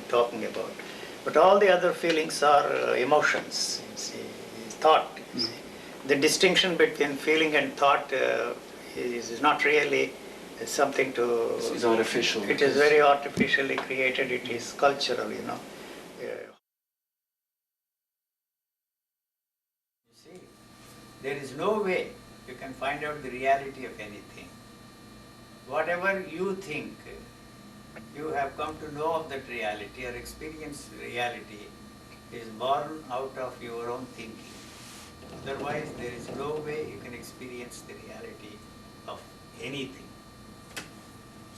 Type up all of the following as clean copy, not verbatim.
talking about. But all the other feelings are emotions, you see, thought. You see. The distinction between feeling and thought is not really something to... It's artificial. It is very artificially created. It is cultural, you know. You see, there is no way you can find out the reality of anything. Whatever you think, you have come to know of that reality or experience reality is born out of your own thinking. Otherwise, there is no way you can experience the reality of anything.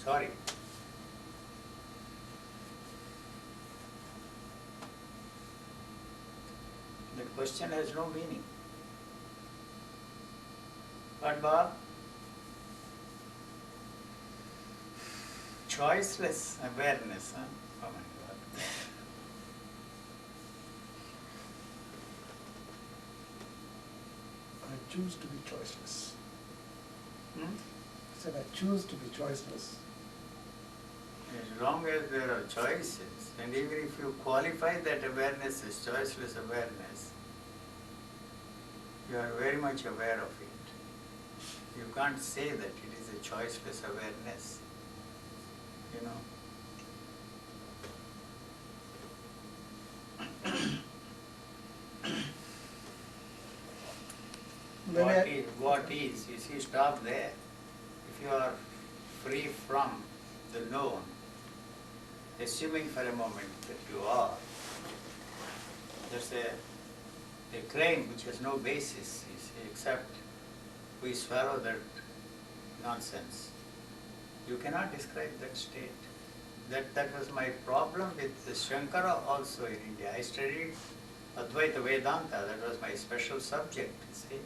Sorry. The question has no meaning. But Bob, choiceless awareness, huh? Oh my God. I choose to be choiceless. Hmm? I said I choose to be choiceless. As long as there are choices, and even if you qualify that awareness as choiceless awareness, you are very much aware of it. You can't say that it is a choiceless awareness, you know. What is, you see, stop there. If you are free from the known, assuming for a moment that you are, there's a claim which has no basis, you see, except we swallow that nonsense. You cannot describe that state. That was my problem with Shankara also in India. I studied Advaita Vedanta, that was my special subject, you see.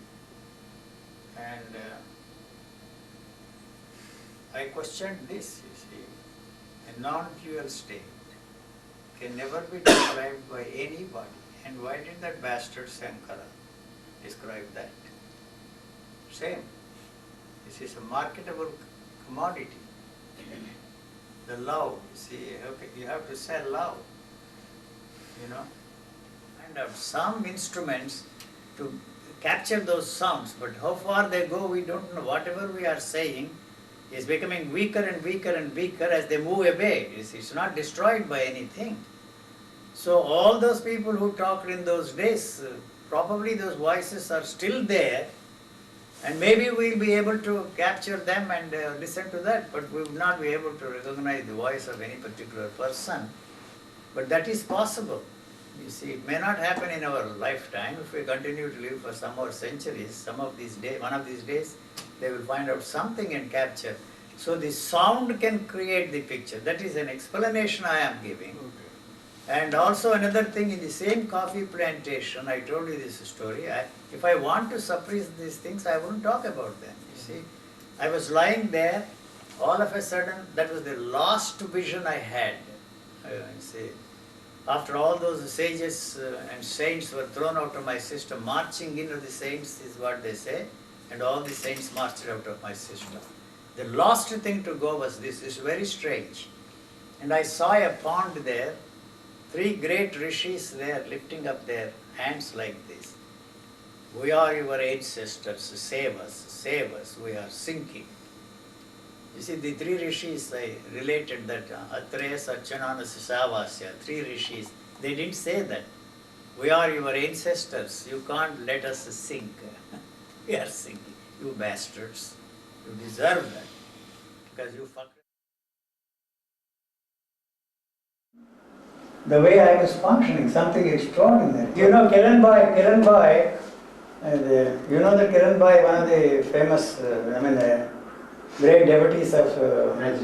And I questioned this, you see. A non-dual state can never be described by anybody. And why did that bastard Shankara describe that? Same. This is a marketable commodity. The love, you see, okay, you have to sell love, you know. And have some instruments to capture those sounds, but how far they go, we don't know. Whatever we are saying is becoming weaker and weaker and weaker as they move away. It's not destroyed by anything. So all those people who talked in those days, probably those voices are still there, and maybe we'll be able to capture them and listen to that, but we will not be able to recognize the voice of any particular person. But that is possible. You see, it may not happen in our lifetime. If we continue to live for some more centuries, one of these days, they will find out something and capture. So the sound can create the picture. That is an explanation I am giving. Okay. And also another thing, in the same coffee plantation, I told you this story. If I want to suppress these things, I wouldn't talk about them. You see, I was lying there, all of a sudden, that was the last vision I had. You see, after all those sages and saints were thrown out of my system, marching into the saints is what they say, and all the saints marched out of my system. The last thing to go was this. It's very strange. And I saw a pond there, 3 great rishis there lifting up their hands like this. We are your ancestors, save us, we are sinking. You see, the 3 rishis, I related that, Atreya, Satyanana, Sisavasya, 3 rishis, they didn't say that. We are your ancestors, you can't let us sink. We are sinking. You bastards, you deserve that, because you fucked. The way I was functioning, something extraordinary. You know Kiran Bhai, you know that Kiran Bhai, one of the famous, great devotees of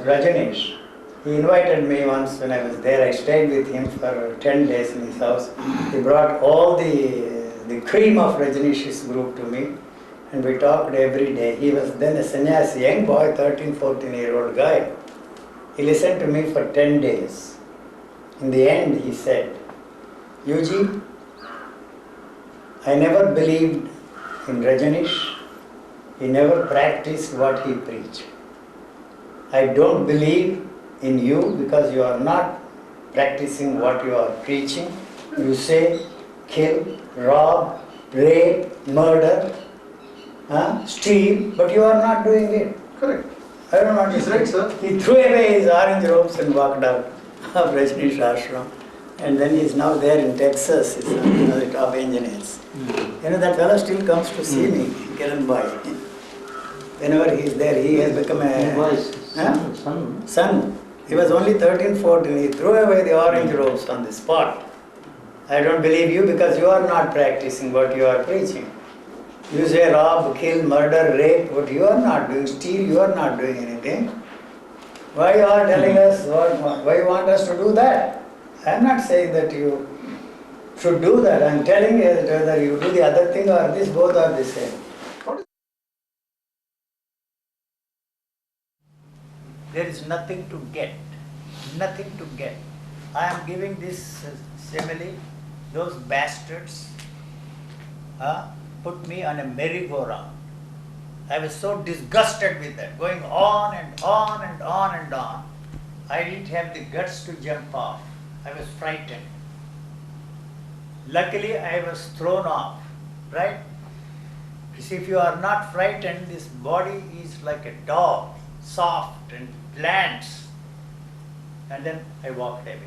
Rajneesh. He invited me once when I was there. I stayed with him for 10 days in his house. He brought all the cream of Rajneesh's group to me, and we talked every day. He was then a sannyasi, young boy, 13, 14-year-old guy. He listened to me for 10 days. In the end, he said, Yuji, I never believed in Rajneesh. He never practiced what he preached. I don't believe in you because you are not practicing what you are preaching. You say, kill, rob, rape, murder, steal, but you are not doing it. Correct. I don't know. He's right, sir. He threw away his orange robes and walked out of Rajneesh Ashram. And then he is now there in Texas. He's one of the top engineers. You know, that fellow still comes to see me, Kiran Bhai. Whenever he is there, he has become a son. He was only 13, 14. He threw away the orange robes on the spot. I don't believe you because you are not practicing what you are preaching. You say rob, kill, murder, rape, but you are not doing, steal, you are not doing anything. Why you are telling us, why you want us to do that? I am not saying that you should do that. I am telling you that whether you do the other thing or this, both are the same. There is nothing to get. Nothing to get. I am giving this simile. Those bastards put me on a merry-go-round. I was so disgusted with that, going on and on and on and on. I didn't have the guts to jump off. I was frightened. Luckily, I was thrown off, right? You see, if you are not frightened, this body is like a dog, soft and lands. And then I walked away.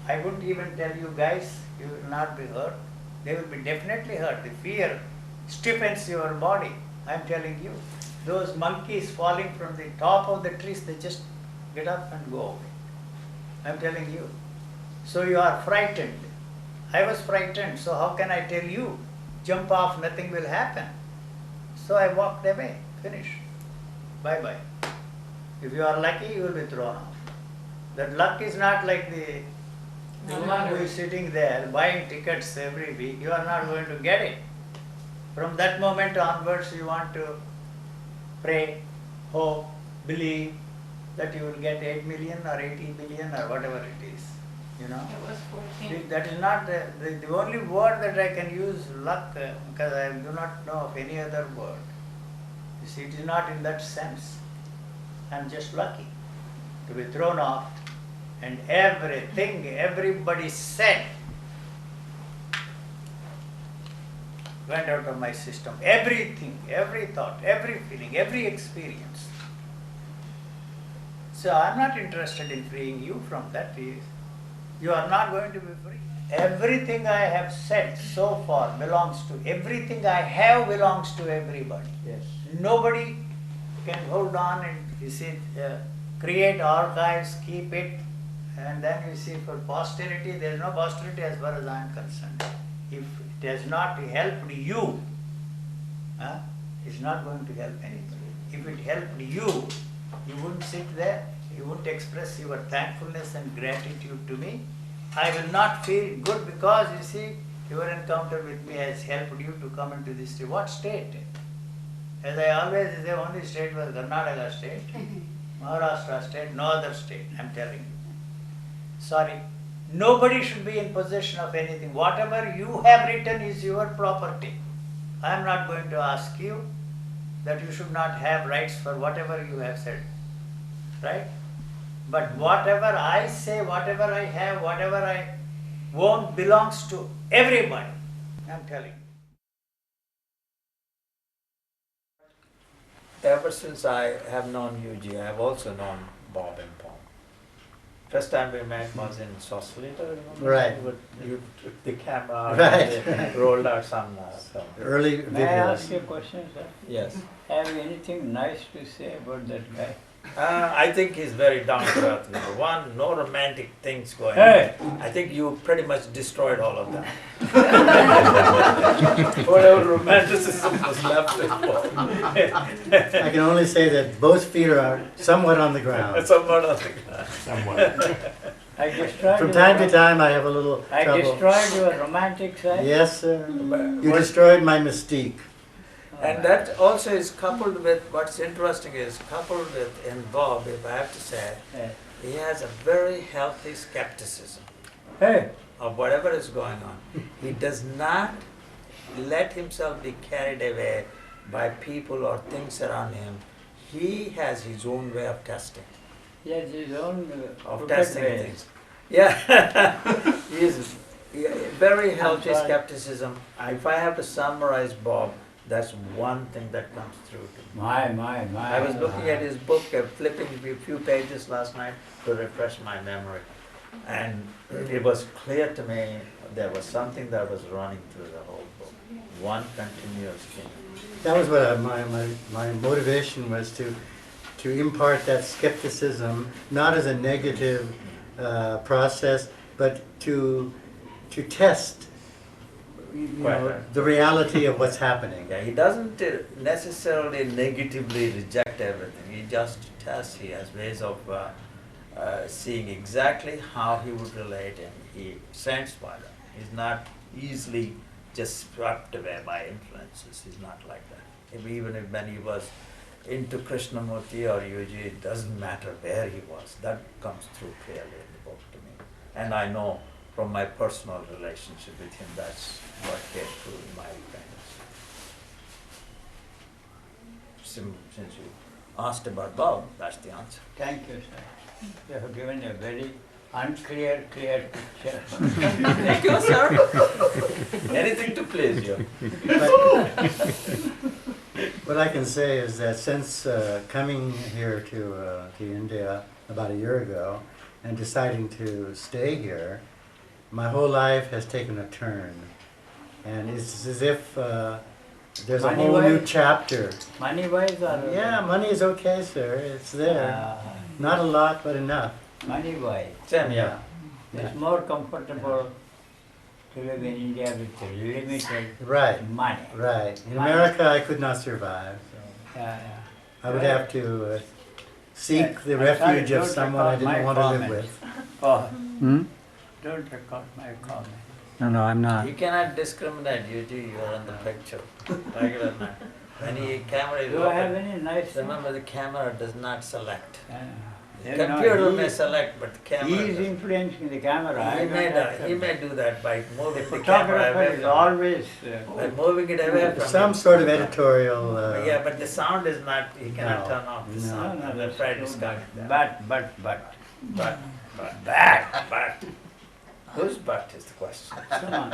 I wouldn't even tell you guys, you will not be hurt. They will be definitely hurt. The fear stiffens your body. I am telling you. Those monkeys falling from the top of the trees, they just get up and go away. I am telling you. So you are frightened. I was frightened, so how can I tell you? Jump off, nothing will happen. So I walked away. Finish. Bye-bye. If you are lucky, you will be thrown off. That luck is not like the woman who is sitting there buying tickets every week. You are not going to get it. From that moment onwards, you want to pray, hope, believe that you will get 8 million or 80 billion or whatever it is. You know? It was 14. That is not the only word that I can use, luck, because I do not know of any other word. You see, it is not in that sense. I am just lucky to be thrown off, and everything everybody said went out of my system. Everything, every thought, every feeling, every experience. So I am not interested in freeing you from that. You are not going to be free. Everything I have said so far belongs to, everything I have belongs to everybody. Yes. Nobody can hold on and, you see, create archives, keep it, and then you see for posterity, there is no posterity as far as I am concerned. If it has not helped you, it's not going to help anybody. If it helped you, you wouldn't sit there, you wouldn't express your thankfulness and gratitude to me. I will not feel good because, you see, your encounter with me has helped you to come into this state. What state? As I always say, only state was Karnataka state, Maharashtra state, no other state, I am telling you. Sorry. Nobody should be in possession of anything. Whatever you have written is your property. I am not going to ask you that you should not have rights for whatever you have said. Right? But whatever I say, whatever I have, whatever I own belongs to everybody. I am telling you. Ever since I have known Yuji, I have also known Bob and Paul. First time we met was in Sausalito, remember? Right. You took the camera out Right. and rolled out some film. Early May I ask videos. you a question, sir? Yes. Have you anything nice to say about that guy? I think he's very down to earth. Number one, no romantic things going Hey. on. I think you pretty much destroyed all of them. Whatever romanticism was left I can only say that both feet are somewhat on the ground. somewhat of the I destroyed From your time to rom- time, I have a little I trouble. destroyed your romantic side? Yes, sir. You destroyed my mystique. And that also is coupled with, what's interesting is, coupled with, in Bob, if I have to say, Yeah. he has a very healthy skepticism Hey, of whatever is going on. He does not let himself be carried away by people or things around him. He has his own way of testing, he has his own of crooked testing ways. things. Yeah, very healthy sorry. skepticism. If I have to summarize Bob, that's one thing that comes through to me. My. I was looking at his book, flipping a few pages last night to refresh my memory. And it was clear to me there was something that was running through the whole book. One continuous thing. That was what my motivation was to impart that skepticism, not as a negative process, but to test Quite right. the reality of what's happening. Yeah, he doesn't necessarily negatively reject everything. He just tests. He has ways of seeing exactly how he would relate, and he stands by them. He's not easily just swept away by influences. He's not like that. Even if when he was into Krishnamurti or Yuji, it doesn't matter where he was. That comes through clearly in the book to me. And I know from my personal relationship with him, that's what came through in my experience. Since you asked about Bob, that's the answer. Thank you, sir. You have given a very unclear, clear picture. Thank you, sir. Anything to please you. What I can say is that since coming here to India about a year ago and deciding to stay here, my whole life has taken a turn. And it's as if there's a whole new Money-wise? chapter. Money-wise or? Yeah, money is okay, sir. It's there. Not a lot, but enough. Money-wise. Same, yeah. It's more comfortable to live in India with limited Right, money. right. In Money. America, I could not survive. So Yeah. I would have to seek the I'm refuge sorry, of don't someone I record my didn't want to live comments. with. Oh, Hmm? don't record my comment. No, I'm not. You cannot discriminate, you are in the picture. Regular man. When the camera is Do I have open, any nice? remember the camera does not select. The You know, computer he- may select, but the camera He is doesn't. influencing the camera. I He don't may, have to- he may do that by The moving the camera photographer away is from always. by moving it away from Some him. sort of editorial. Yeah, but the sound is not, he cannot No, turn off the no. sound. No, I'm that's afraid true, it's coming there. But. But. Whose butt is the question? Come on.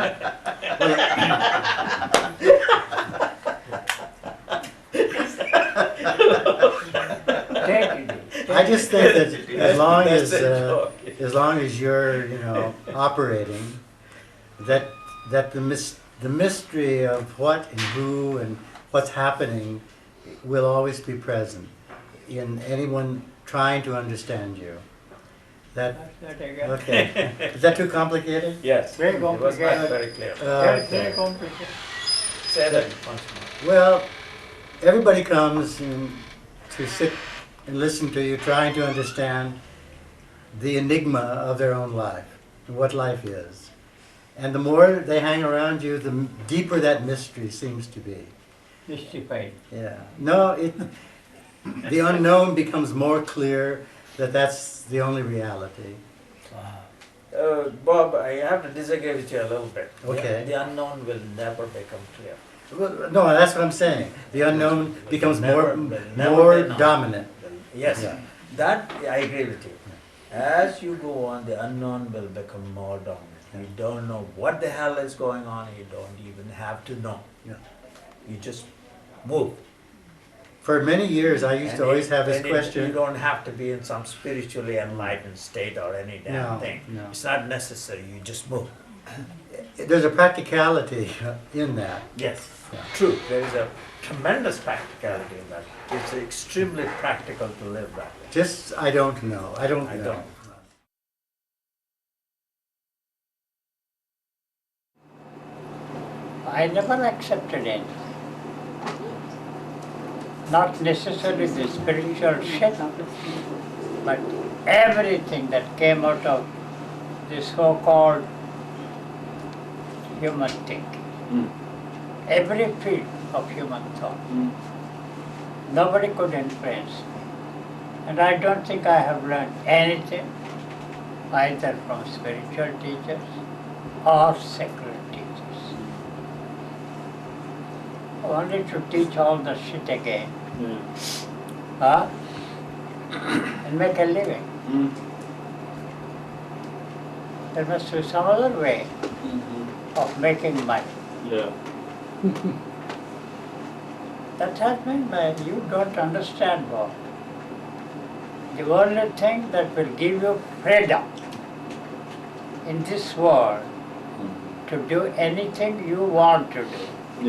Take it easy. I just think that That's as long as you're operating, that the mystery of what and who and what's happening will always be present in anyone trying to understand you. That That's that again. okay? Is that too complicated? Yes, Very it was not complicated. very clear. Very complicated. Say that once more. Well, everybody comes to sit and listen to you, trying to understand the enigma of their own life, and what life is. And the more they hang around you, the deeper that mystery seems to be. Mystified. Yeah. No, the unknown becomes more clear that that's the only reality. Bob, I have to disagree with you a little bit. Okay. The unknown will never become clear. Well, no, that's what I'm saying. The unknown becomes Never- more never be known. dominant. Yes, Yeah. that I agree with you. As you go on, the unknown will become more dominant. You don't know what the hell is going on. You don't even have to know. Yeah. You just move. For many years, I used And to always it- have this and question. You don't have to be in some spiritually enlightened state or any damn No, thing. no. It's not necessary. You just move. There's a practicality in that. Yes, Yeah. true. There is a tremendous practicality in that. It's extremely practical to live that way. Just, I don't know. I don't I know. don't. I never accepted anything. Not necessarily the spiritual shit, but everything that came out of this so-called human thinking. Every field of human thought. Nobody could influence me. And I don't think I have learned anything either from spiritual teachers or secular teachers. Only to teach all the shit again. And make a living. There must be some other way Mhm. of making money. Yeah. That has been by you don't understand God. The only thing that will give you freedom in this world Mhm. to do anything you want to do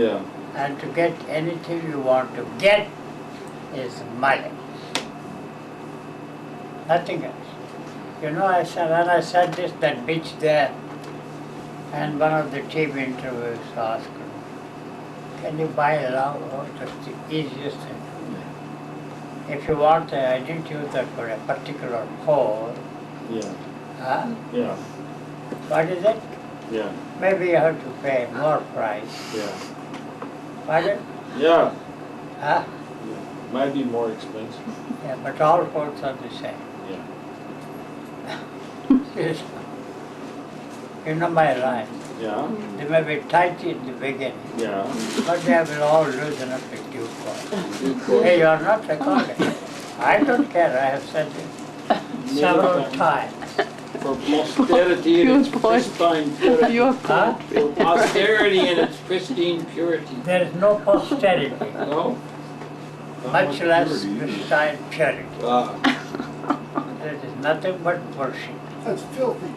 Yeah. and to get anything you want to get is money. Nothing else. You know, when I said this, that bitch there, and one of the TV interviews asked, can you buy love? Oh, that's the easiest thing. If you want, I didn't use that for a particular pole. Yeah. Huh? Yeah. What is it? Yeah. Maybe you have to pay more price. Yeah. Pardon? Yeah. Huh? Yeah. Might be more expensive. Yeah, but all poles are the same. Yeah. Seriously. You know my line. Yeah. They may be tight in the beginning, Yeah. but they will all loosen up in due course. Good point. Hey, you are not recording. I don't care, I have said it several times. For posterity in its Good point. pristine purity. Your Huh? For posterity in its pristine purity. There is no posterity, No? much less pristine purity. Ah. There is nothing but bullshit. That's filthy.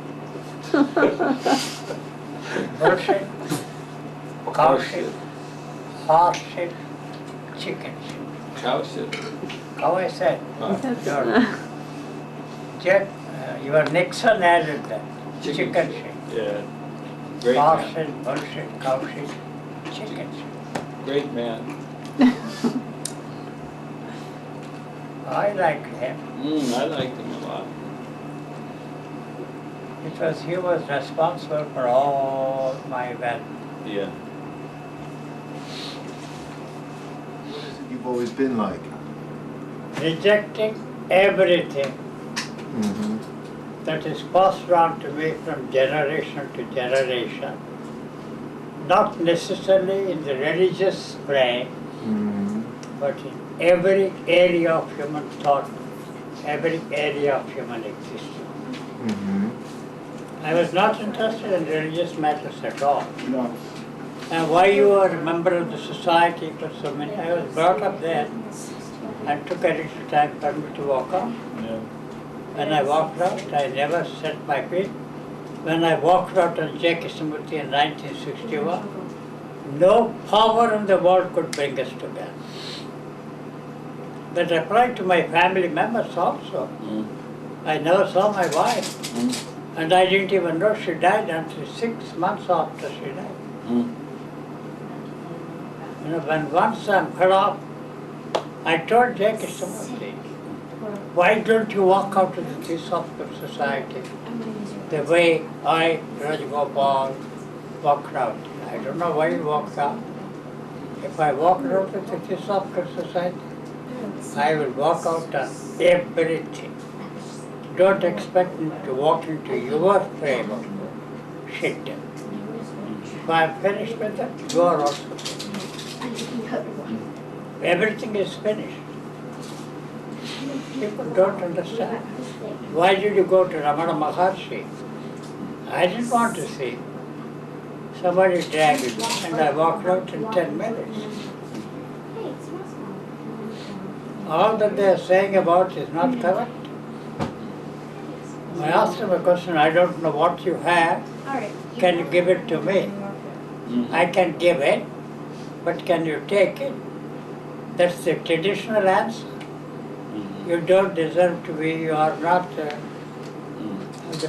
Bullshit, cow shit, horse shit, chicken shit. Cow shit. How I said, Ah. your Nixon added that, Chicken chicken shit. shit. Yeah. Great Horse man. shit, bullshit, cow shit, chicken shit. Great man. I liked him. I liked him a lot. Because he was responsible for all my wealth. Yeah. What is it you've always been like? Rejecting everything Mm-hmm. that is passed on to me from generation to generation. Not necessarily in the religious plane, Mm-hmm. but in every area of human thought, every area of human existence. Mm-hmm. I was not interested in religious matters at all. No. And why you are a member of the society for so many, I was brought up there and took a little time for me to walk out. Yeah. When I walked out, I never set my feet. When I walked out on J. Krishnamurti in 1961, no power in the world could bring us together. That applied to my family members also. I never saw my wife, and I didn't even know she died until 6 months after she died. You know, when once I'm cut off, I told J. Krishnamurti, why don't you walk out of the Theosophical Society the way I, Rajagopal, walked out? I don't know why you walked out. If I walked out of the Theosophical Society, I will walk out on everything. Don't expect me to walk into your frame of shit. If I'm finished with it, you are also finished. Everything is finished. People don't understand. Why did you go to Ramana Maharshi? I didn't want to see. Somebody dragged me and I walked out in 10 minutes. All that they are saying about is not correct. I asked him a question, I don't know what you have, can you give it to me? I can give it, but can you take it? That's the traditional answer. You don't deserve to be, you are not the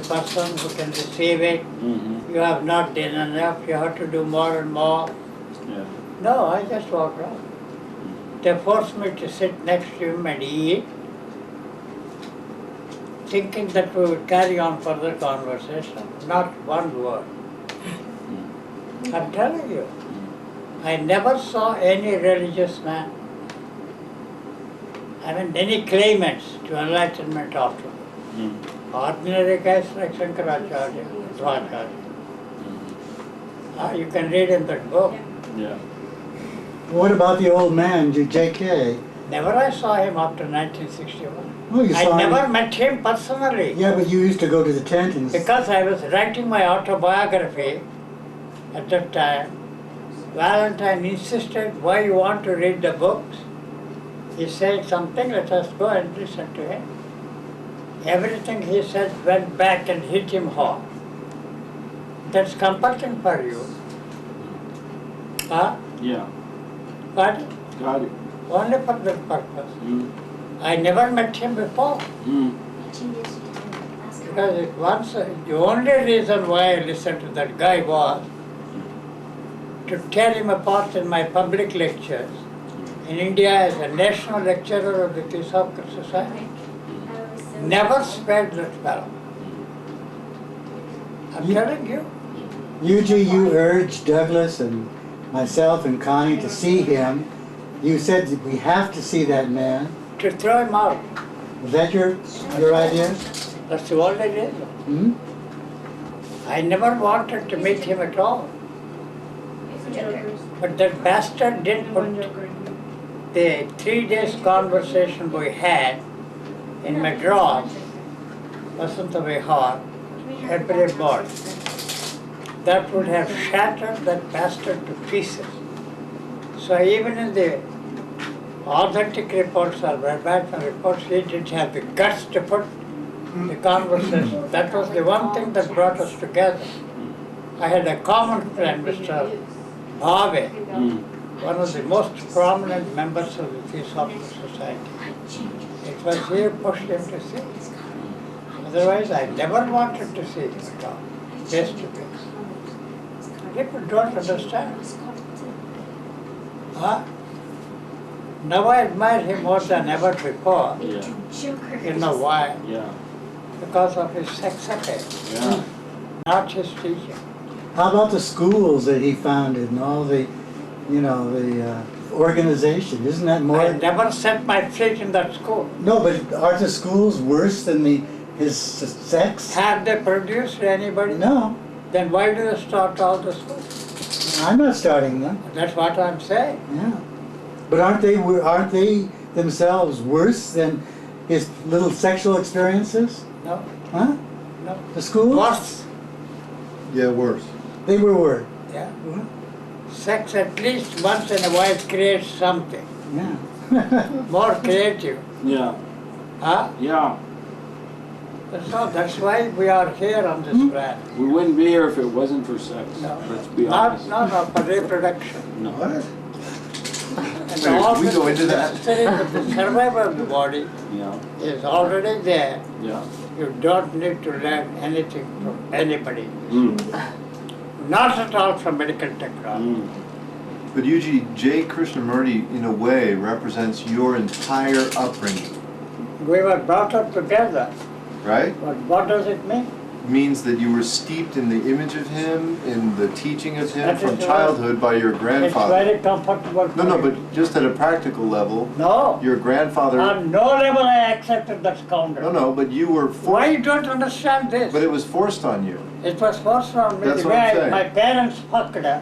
person who can receive it. You have not done enough, you have to do more and more. Yeah. No, I just walked out. They forced me to sit next to him and eat, thinking that we would carry on further conversation. Not one word. I'm telling you, I never saw any religious man, I mean any claimants to enlightenment after me. Ordinary guys like Shankaracharya, Madhvacharya. You can read in that book. Yeah. What about the old man, J.K.? Never I saw him after 1961. Oh, you I saw never him? met him personally. Yeah, but you used to go to the tent and. Because I was writing my autobiography at that time. Valentine insisted, why you want to read the books? He said something, let us go and listen to him. Everything he said went back and hit him hard. That's comforting for you. Huh? Yeah, But got it. only for that purpose. Mm. I never met him before. Mm. Because it once, the only reason why I listened to that guy was to tear him apart in my public lectures. In India, as a national lecturer of the Theosophical Society, never spared that fellow. I'm telling you. Usually you urged Douglas and myself and Connie to see him. You said that we have to see that man. To throw him out. Was that your idea? That's the only reason. Hmm? I never wanted to meet him at all. But that bastard did put the 3 days conversation we had in Madras, Vasanta Vihar, every morning. That would have shattered that bastard to pieces. So even in the authentic reports or verbatim reports, he didn't have the guts to put the conversation. That was the one thing that brought us together. I had a common friend, Mr. Bhave, one of the most prominent members of the Theosophical Society. It was he who pushed him to see. Otherwise, I never wanted to see him at all, face to face. People don't understand. Huh? Now I admire him more than ever before. Yeah, You know why? yeah, Because of his sex appeal, yeah. not his teaching. How about the schools that he founded and all the, the organization? Isn't that more? I never set my feet in that school. No, but aren't the schools worse than his sex? Have they produced anybody? No, Then why do they start all the schools? I'm not starting them. That's what I'm saying. Yeah, but aren't they themselves worse than his little sexual experiences? No, Huh? no. The schools? Worse. Yeah, worse. They were worse. Yeah. Sex at least once in a while creates something Yeah. more creative. Yeah, Huh? yeah. That's why we are here on this planet. We wouldn't be here if it wasn't for sex. No. Let's be Not, honest. no, for reproduction. No. What? And Wait, all we this go into that? necessary that the survival of the body Yeah, is already there. yeah. You don't need to learn anything from anybody. Mm. Not at all from medical technology. Mm. But Yuji, J. Krishnamurti, in a way, represents your entire upbringing, We were brought up together. right? But what does it mean? Means that you were steeped in the image of him, in the teaching of him That from is childhood by your It's grandfather. very comfortable for No, no, me. but just at a practical level, No. your grandfather. On no level I accepted that scoundrel. No, no, but you were. Why you don't understand this? But it was forced on you. It was forced on me. That's The what I'm way saying. my parents fucked her.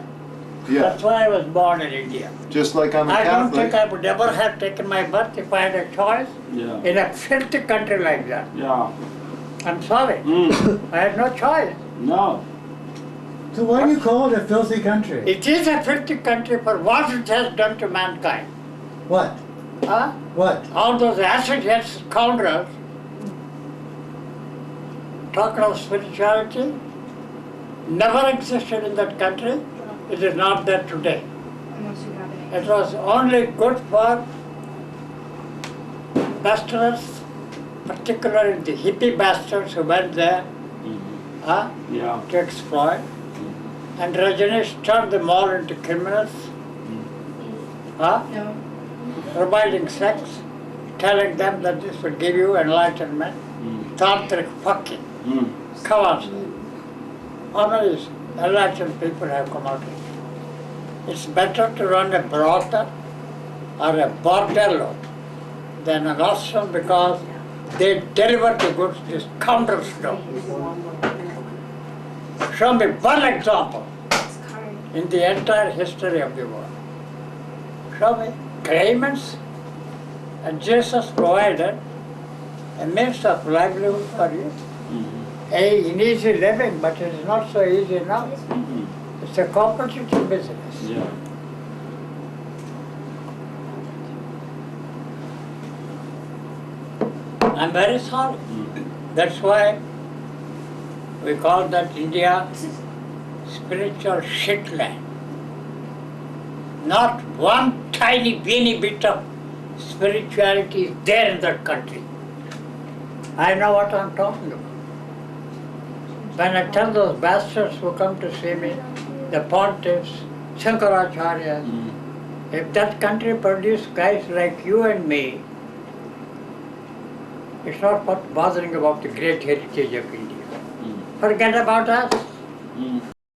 Yeah. That's why I was born in India. Just like I'm a I don't Catholic. think I would ever have taken my birth if I had a choice Yeah, in a filthy country like that. yeah. I'm sorry. Mm. I had no choice. No. So why do you call it a filthy country? It is a filthy country for what it has done to mankind. What? Huh? What? All those acid head scoundrels talking of spirituality never existed in that country. It is not there today. It was only good for bastards, particularly the hippie bastards who went there huh, Yeah. to exploit. And Rajneesh turned them all into criminals, huh, No. providing sex, telling them that this will give you enlightenment. Tantric fucking. Mm. Come on. How many enlightened people have come out of it? It's better to run a brothel or a bordello than an ashram because they deliver the goods, these scoundrels do. Show me one example in the entire history of the world. Show me claimants And Jesus provided a means of livelihood for you. An easy living, but it is not so easy now. It's a competitive business. Yeah. I'm very sorry. That's why we call that India spiritual shitland. Not one tiny weeny bit of spirituality is there in that country. I know what I'm talking about. When I tell those bastards who come to see me, the pontiffs, Shankaracharyas, if that country produced guys like you and me, it's not worth bothering about the great heritage of India. Forget about us.